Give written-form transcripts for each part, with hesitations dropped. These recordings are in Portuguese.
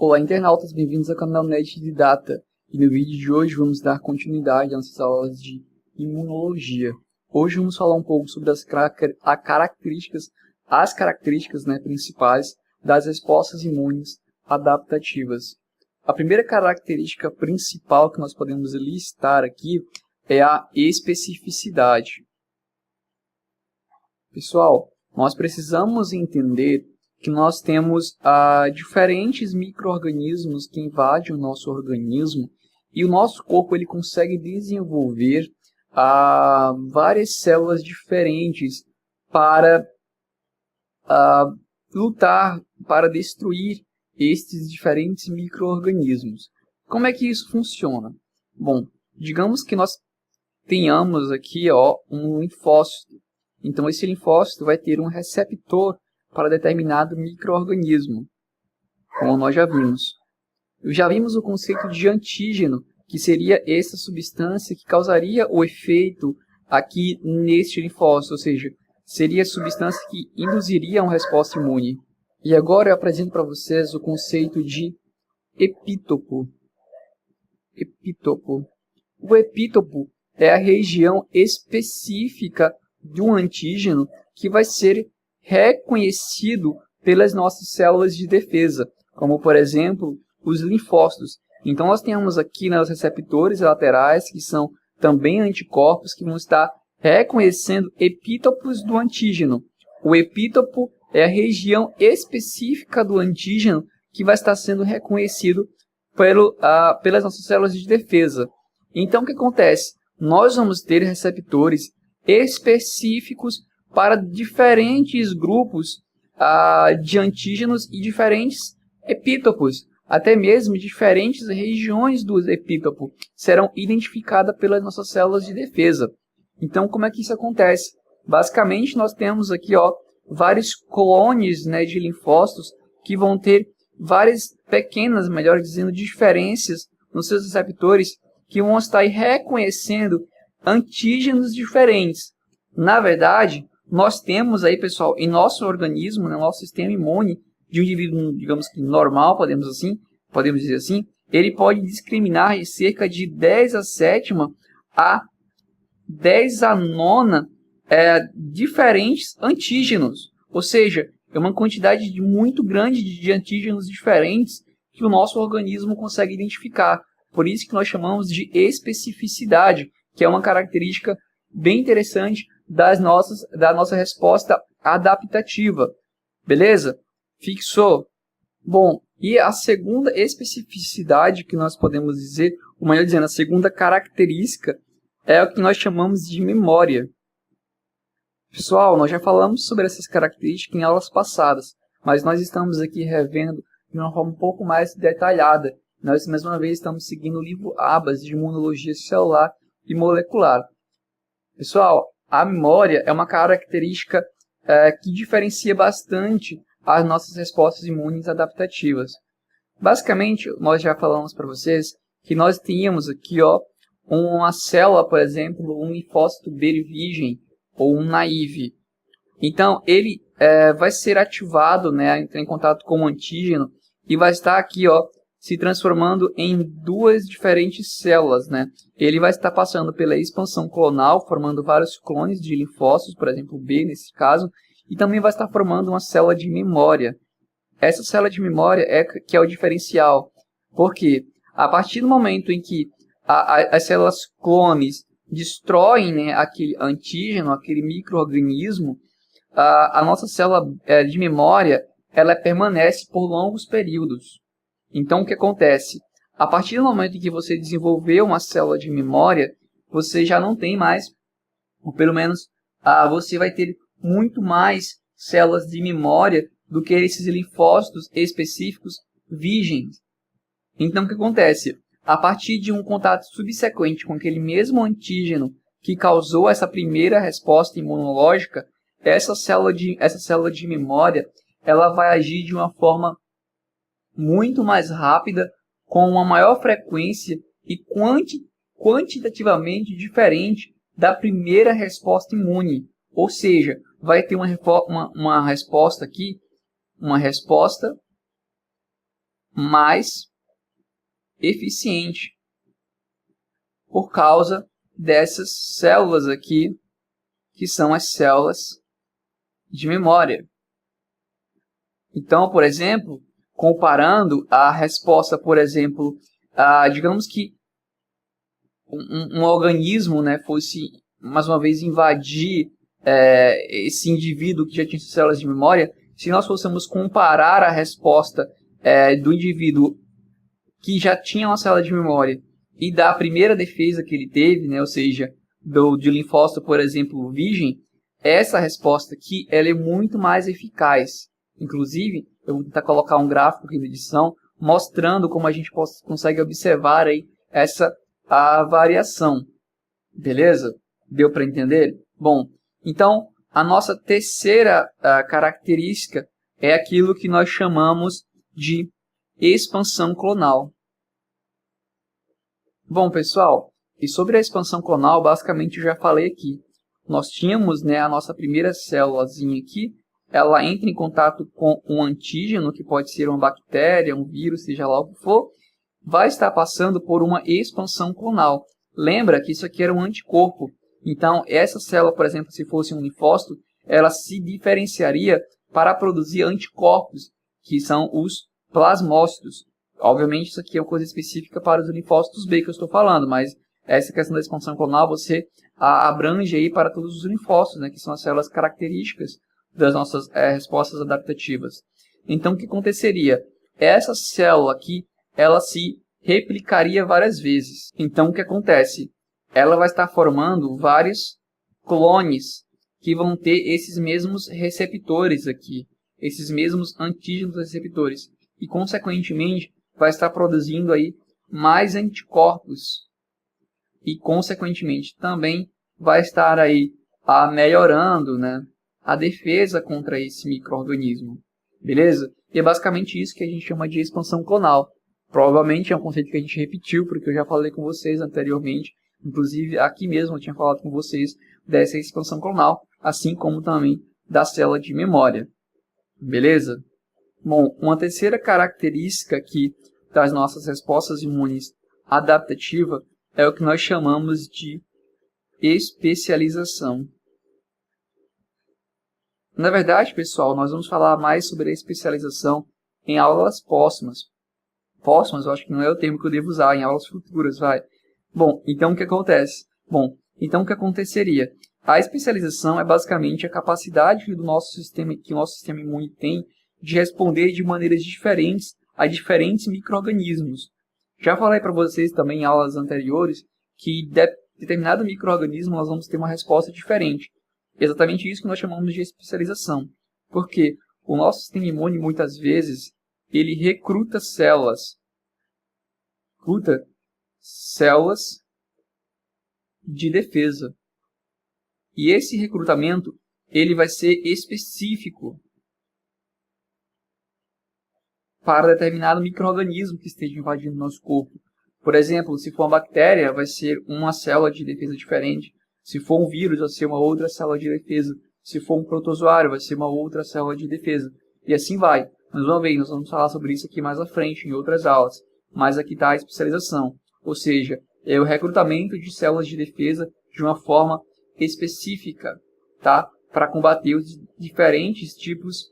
Olá, internautas, bem-vindos ao canal Net de Data. E no vídeo de hoje vamos dar continuidade às nossas aulas de imunologia. Hoje vamos falar um pouco sobre as características principais das respostas imunes adaptativas. A primeira característica principal que nós podemos listar aqui é a especificidade. Pessoal, nós precisamos entender que nós temos diferentes micro-organismos que invadem o nosso organismo e o nosso corpo ele consegue desenvolver várias células diferentes para lutar, para destruir estes diferentes micro-organismos. Como é que isso funciona? Bom, digamos que nós tenhamos aqui um linfócito. Então esse linfócito vai ter um receptor para determinado micro-organismo, como nós já vimos. Já vimos o conceito de antígeno, que seria essa substância que causaria o efeito aqui neste linfócito, ou seja, seria a substância que induziria uma resposta imune. E agora eu apresento para vocês o conceito de epítopo. O epítopo é a região específica de um antígeno que vai ser reconhecido pelas nossas células de defesa, como por exemplo os linfócitos. Então nós temos aqui os receptores laterais, que são também anticorpos, que vão estar reconhecendo epítopos do antígeno. O epítopo é a região específica do antígeno que vai estar sendo reconhecido pelas nossas células de defesa. Então o que acontece? Nós vamos ter receptores específicos para diferentes grupos de antígenos e diferentes epítopos, até mesmo diferentes regiões do epítopo serão identificadas pelas nossas células de defesa. Então, como é que isso acontece? Basicamente, nós temos aqui vários clones de linfócitos que vão ter várias pequenas, melhor dizendo, diferenças nos seus receptores que vão estar reconhecendo antígenos diferentes. Na verdade, nós temos aí, pessoal, em nosso organismo, no nosso sistema imune, de um indivíduo, digamos que normal, podemos dizer assim, ele pode discriminar cerca de 10 a sétima a 10 a nona diferentes antígenos. Ou seja, é uma quantidade muito grande de antígenos diferentes que o nosso organismo consegue identificar. Por isso que nós chamamos de especificidade, que é uma característica bem interessante da nossa resposta adaptativa. Beleza? Fixou? Bom, e a segunda especificidade que nós podemos dizer, ou melhor dizendo, a segunda característica é o que nós chamamos de memória. Pessoal, nós já falamos sobre essas características em aulas passadas, mas nós estamos aqui revendo de uma forma um pouco mais detalhada. Nós, mais uma vez, estamos seguindo o livro ABAS de Imunologia Celular e Molecular. Pessoal, a memória é uma característica que diferencia bastante as nossas respostas imunes adaptativas. Basicamente, nós já falamos para vocês que nós tínhamos aqui uma célula, por exemplo, um linfócito B virgem ou um naive. Então, ele vai ser ativado, entrar em contato com o antígeno e vai estar aqui se transformando em duas diferentes células, Ele vai estar passando pela expansão clonal, formando vários clones de linfócitos, por exemplo, B nesse caso, e também vai estar formando uma célula de memória. Essa célula de memória que é o diferencial, porque a partir do momento em que as células clones destroem aquele antígeno, aquele micro-organismo, a nossa célula de memória ela permanece por longos períodos. Então, o que acontece? A partir do momento em que você desenvolveu uma célula de memória, você já não tem mais, ou pelo menos você vai ter muito mais células de memória do que esses linfócitos específicos virgens. Então, o que acontece? A partir de um contato subsequente com aquele mesmo antígeno que causou essa primeira resposta imunológica, essa célula de memória ela vai agir de uma forma muito mais rápida, com uma maior frequência e quantitativamente diferente da primeira resposta imune. Ou seja, vai ter uma resposta aqui, uma resposta mais eficiente por causa dessas células aqui, que são as células de memória. Então, por exemplo, comparando a resposta, por exemplo, digamos que um organismo, né, fosse, mais uma vez, invadir esse indivíduo que já tinha células de memória, se nós fôssemos comparar a resposta do indivíduo que já tinha uma célula de memória e da primeira defesa que ele teve, né, ou seja, de linfócito, por exemplo, virgem, essa resposta aqui ela é muito mais eficaz. Inclusive, eu vou tentar colocar um gráfico aqui na edição, mostrando como a gente consegue observar aí a variação. Beleza? Deu para entender? Bom, então, a nossa terceira característica é aquilo que nós chamamos de expansão clonal. Bom, pessoal, e sobre a expansão clonal, basicamente eu já falei aqui. Nós tínhamos, né, a nossa primeira célulazinha aqui, ela entra em contato com um antígeno, que pode ser uma bactéria, um vírus, seja lá o que for, vai estar passando por uma expansão clonal. Lembra que isso aqui era um anticorpo. Então, essa célula, por exemplo, se fosse um linfócito, ela se diferenciaria para produzir anticorpos, que são os plasmócitos. Obviamente, isso aqui é uma coisa específica para os linfócitos B que eu estou falando, mas essa questão da expansão clonal você abrange aí para todos os linfócitos, né, que são as células características das nossas respostas adaptativas. Então, o que aconteceria? Essa célula aqui, ela se replicaria várias vezes. Então, o que acontece? Ela vai estar formando vários clones que vão ter esses mesmos receptores aqui, esses mesmos antígenos receptores, e, consequentemente, vai estar produzindo aí mais anticorpos e, consequentemente, também vai estar aí melhorando, né, a defesa contra esse micro-organismo. Beleza? E é basicamente isso que a gente chama de expansão clonal. Provavelmente é um conceito que a gente repetiu, porque eu já falei com vocês anteriormente. Inclusive, aqui mesmo eu tinha falado com vocês dessa expansão clonal, assim como também da célula de memória. Beleza? Bom, uma terceira característica aqui das nossas respostas imunes adaptativas é o que nós chamamos de especialização. Na verdade, pessoal, nós vamos falar mais sobre a especialização em aulas próximas. Próximas, eu acho que não é o termo que eu devo usar, em aulas futuras, vai. Bom, então o que acontece? Bom, então o que aconteceria? A especialização é basicamente a capacidade do nosso sistema, que o nosso sistema imune tem de responder de maneiras diferentes a diferentes micro-organismos. Já falei para vocês também em aulas anteriores que determinado micro-organismo nós vamos ter uma resposta diferente. Exatamente isso que nós chamamos de especialização. Porque o nosso sistema imune, muitas vezes, ele recruta células de defesa. E esse recrutamento ele vai ser específico para determinado micro-organismo que esteja invadindo o nosso corpo. Por exemplo, se for uma bactéria, vai ser uma célula de defesa diferente. Se for um vírus, vai ser uma outra célula de defesa. Se for um protozoário, vai ser uma outra célula de defesa. E assim vai. Mais uma vez, nós vamos falar sobre isso aqui mais à frente, em outras aulas. Mas aqui está a especialização. Ou seja, é o recrutamento de células de defesa de uma forma específica, tá? Para combater os diferentes tipos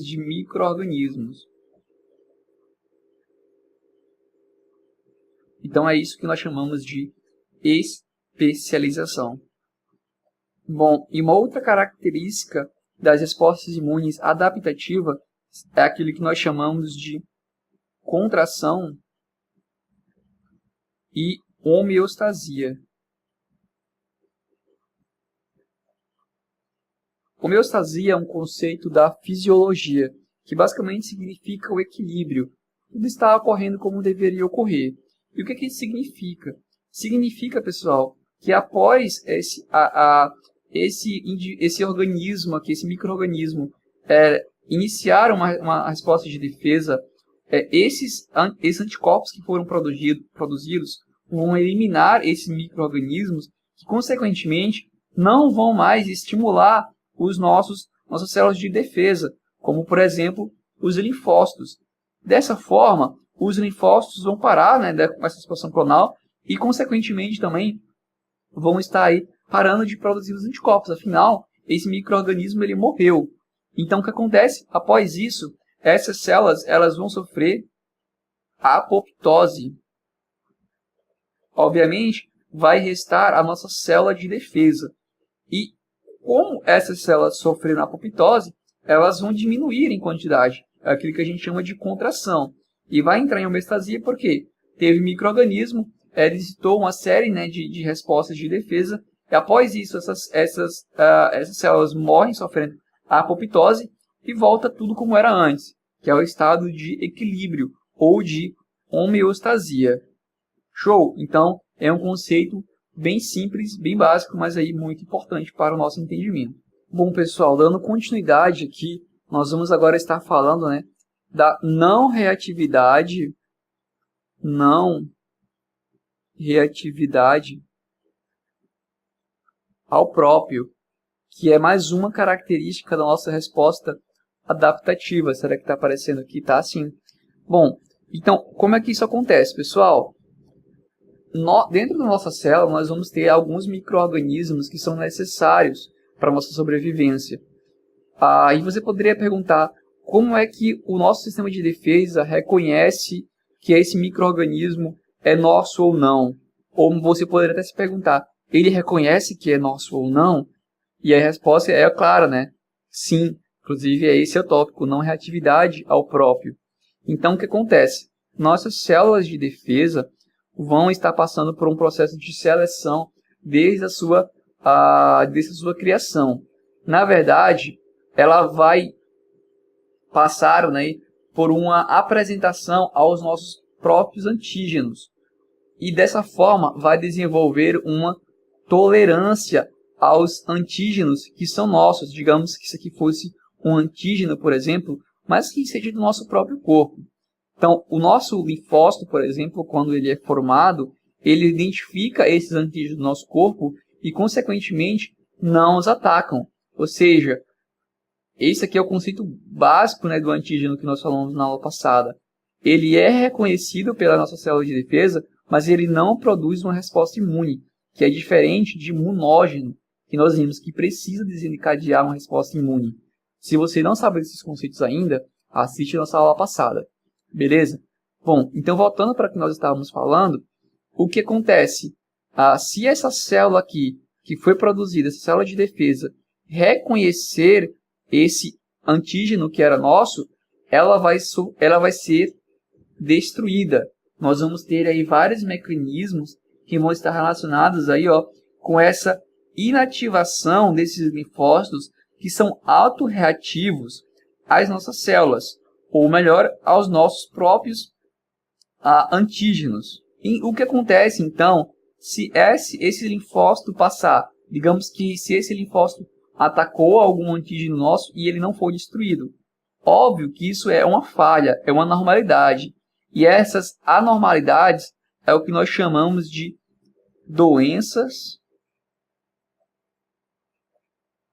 de micro-organismos. Então é isso que nós chamamos de especialização. Bom, e uma outra característica das respostas imunes adaptativas é aquilo que nós chamamos de contração e homeostasia. Homeostasia é um conceito da fisiologia, que basicamente significa o equilíbrio. Tudo está ocorrendo como deveria ocorrer. E o que isso significa? Significa, pessoal, que após esse organismo aqui, esse micro-organismo, iniciar uma resposta de defesa, esses anticorpos que foram produzidos vão eliminar esses micro-organismos que, consequentemente, não vão mais estimular nossas células de defesa, como, por exemplo, os linfócitos. Dessa forma, os linfócitos vão parar, né, com essa expansão clonal e, consequentemente, também vão estar aí parando de produzir os anticorpos. Afinal, esse micro-organismo ele morreu. Então, o que acontece? Após isso, essas células elas vão sofrer apoptose. Obviamente, vai restar a nossa célula de defesa. E como essas células sofreram apoptose, elas vão diminuir em quantidade. É aquilo que a gente chama de contração. E vai entrar em homeostasia porque teve micro-organismo, elicitou uma série, né, de respostas de defesa. E após isso, essas células morrem sofrendo apoptose e volta tudo como era antes, que é o estado de equilíbrio ou de homeostasia. Show? Então, é um conceito bem simples, bem básico, mas aí muito importante para o nosso entendimento. Bom, pessoal, dando continuidade aqui, nós vamos agora estar falando, né, da não reatividade ao próprio, que é mais uma característica da nossa resposta adaptativa. Será que está aparecendo aqui? Tá sim. Bom, então, como é que isso acontece, pessoal? Dentro da nossa célula, nós vamos ter alguns micro-organismos que são necessários para a nossa sobrevivência. Aí você poderia perguntar, como é que o nosso sistema de defesa reconhece que esse micro-organismo é nosso ou não? Ou você poderia até se perguntar, ele reconhece que é nosso ou não? E a resposta é clara, né? Sim, inclusive esse é o tópico, não reatividade ao próprio. Então, o que acontece? Nossas células de defesa vão estar passando por um processo de seleção desde a sua criação. Na verdade, ela vai passar, né, por uma apresentação aos nossos próprios antígenos. E dessa forma vai desenvolver uma tolerância aos antígenos que são nossos. Digamos que isso aqui fosse um antígeno, por exemplo, mas que seja do nosso próprio corpo. Então, o nosso linfócito, por exemplo, quando ele é formado, ele identifica esses antígenos do nosso corpo e, consequentemente, não os atacam. Ou seja, esse aqui é o conceito básico, né, do antígeno que nós falamos na aula passada. Ele é reconhecido pela nossa célula de defesa, mas ele não produz uma resposta imune, que é diferente de imunógeno, que nós vimos que precisa desencadear uma resposta imune. Se você não sabe desses conceitos ainda, assiste a nossa aula passada. Beleza? Bom, então voltando para o que nós estávamos falando, o que acontece? Se essa célula aqui, que foi produzida, essa célula de defesa, reconhecer esse antígeno que era nosso, ela vai ser destruída. Nós vamos ter aí vários mecanismos que vão estar relacionados aí, ó, com essa inativação desses linfócitos que são autorreativos às nossas células, ou melhor, aos nossos próprios antígenos. E o que acontece, então, se esse linfócito passar, digamos que se esse linfócito atacou algum antígeno nosso e ele não foi destruído? Óbvio que isso é uma falha, é uma anormalidade. E essas anormalidades é o que nós chamamos de doenças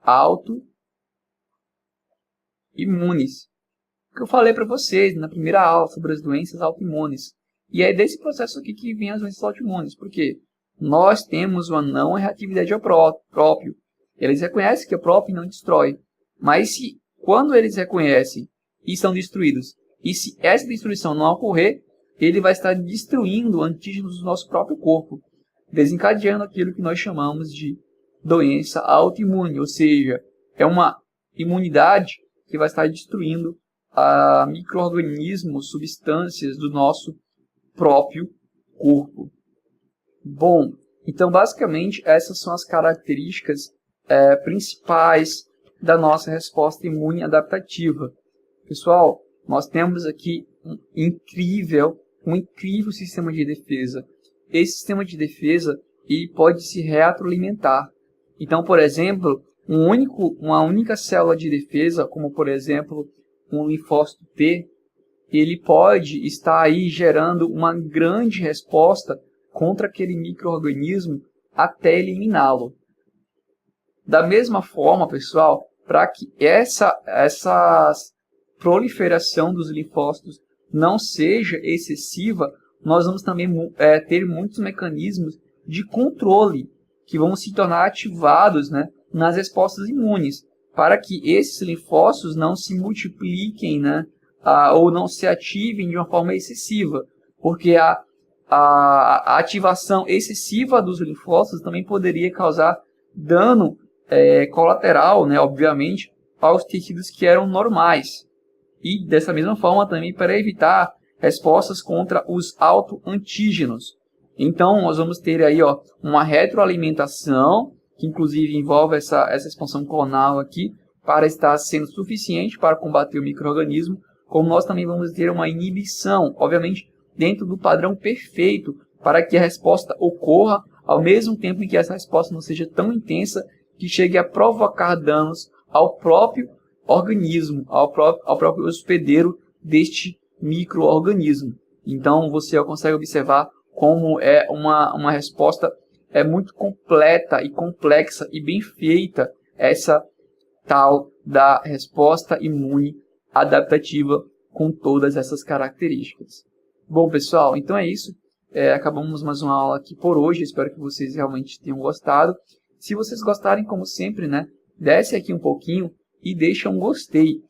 autoimunes. Que eu falei para vocês na primeira aula sobre as doenças autoimunes. E é desse processo aqui que vem as doenças autoimunes. Porque nós temos uma não reatividade ao próprio. Eles reconhecem que o próprio não destrói. Mas quando eles reconhecem e são destruídos, e se essa destruição não ocorrer, ele vai estar destruindo antígenos do nosso próprio corpo, desencadeando aquilo que nós chamamos de doença autoimune. Ou seja, é uma imunidade que vai estar destruindo micro-organismos, substâncias do nosso próprio corpo. Bom, então basicamente essas são as características principais da nossa resposta imune adaptativa. Pessoal, nós temos aqui um incrível sistema de defesa. Esse sistema de defesa ele pode se retroalimentar. Então, por exemplo, uma única célula de defesa, como por exemplo um linfócito T, ele pode estar aí gerando uma grande resposta contra aquele micro-organismo até eliminá-lo. Da mesma forma, pessoal, para que essas proliferação dos linfócitos não seja excessiva, nós vamos também ter muitos mecanismos de controle que vão se tornar ativados, né, nas respostas imunes, para que esses linfócitos não se multipliquem, né, ou não se ativem de uma forma excessiva, porque a ativação excessiva dos linfócitos também poderia causar dano colateral, né, obviamente, aos tecidos que eram normais. E dessa mesma forma também para evitar respostas contra os autoantígenos. Então nós vamos ter aí, ó, uma retroalimentação, que inclusive envolve essa expansão clonal aqui, para estar sendo suficiente para combater o micro-organismo, como nós também vamos ter uma inibição, obviamente dentro do padrão perfeito, para que a resposta ocorra ao mesmo tempo em que essa resposta não seja tão intensa que chegue a provocar danos ao próprio organismo, ao próprio hospedeiro deste micro-organismo. Então você consegue observar como é uma resposta muito completa e complexa e bem feita essa tal da resposta imune adaptativa com todas essas características. Bom, pessoal, então é isso. Acabamos mais uma aula aqui por hoje. Espero que vocês realmente tenham gostado. Se vocês gostarem, como sempre, né, desce aqui um pouquinho e deixa um gostei.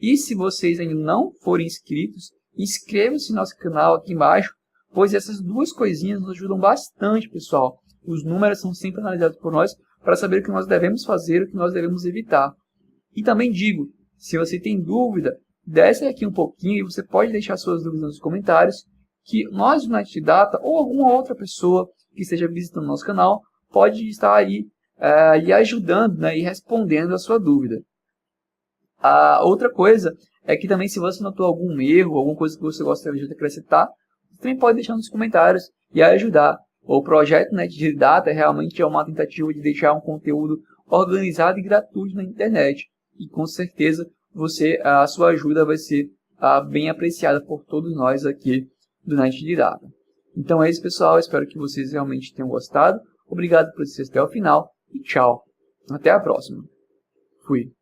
E se vocês ainda não forem inscritos, inscrevam-se no nosso canal aqui embaixo, pois essas duas coisinhas nos ajudam bastante, pessoal. Os números são sempre analisados por nós para saber o que nós devemos fazer e o que nós devemos evitar. E também digo, se você tem dúvida, desce aqui um pouquinho e você pode deixar suas dúvidas nos comentários, que nós do Night Data ou alguma outra pessoa que esteja visitando o nosso canal pode estar aí e ajudando, né, e respondendo a sua dúvida. A outra coisa é que também, se você notou algum erro, alguma coisa que você gostaria de acrescentar, você também pode deixar nos comentários e ajudar. O projeto Night Data realmente é uma tentativa de deixar um conteúdo organizado e gratuito na internet. E com certeza a sua ajuda vai ser bem apreciada por todos nós aqui do Night Data. Então é isso, pessoal. Espero que vocês realmente tenham gostado. Obrigado por assistir até o final e tchau. Até a próxima. Fui.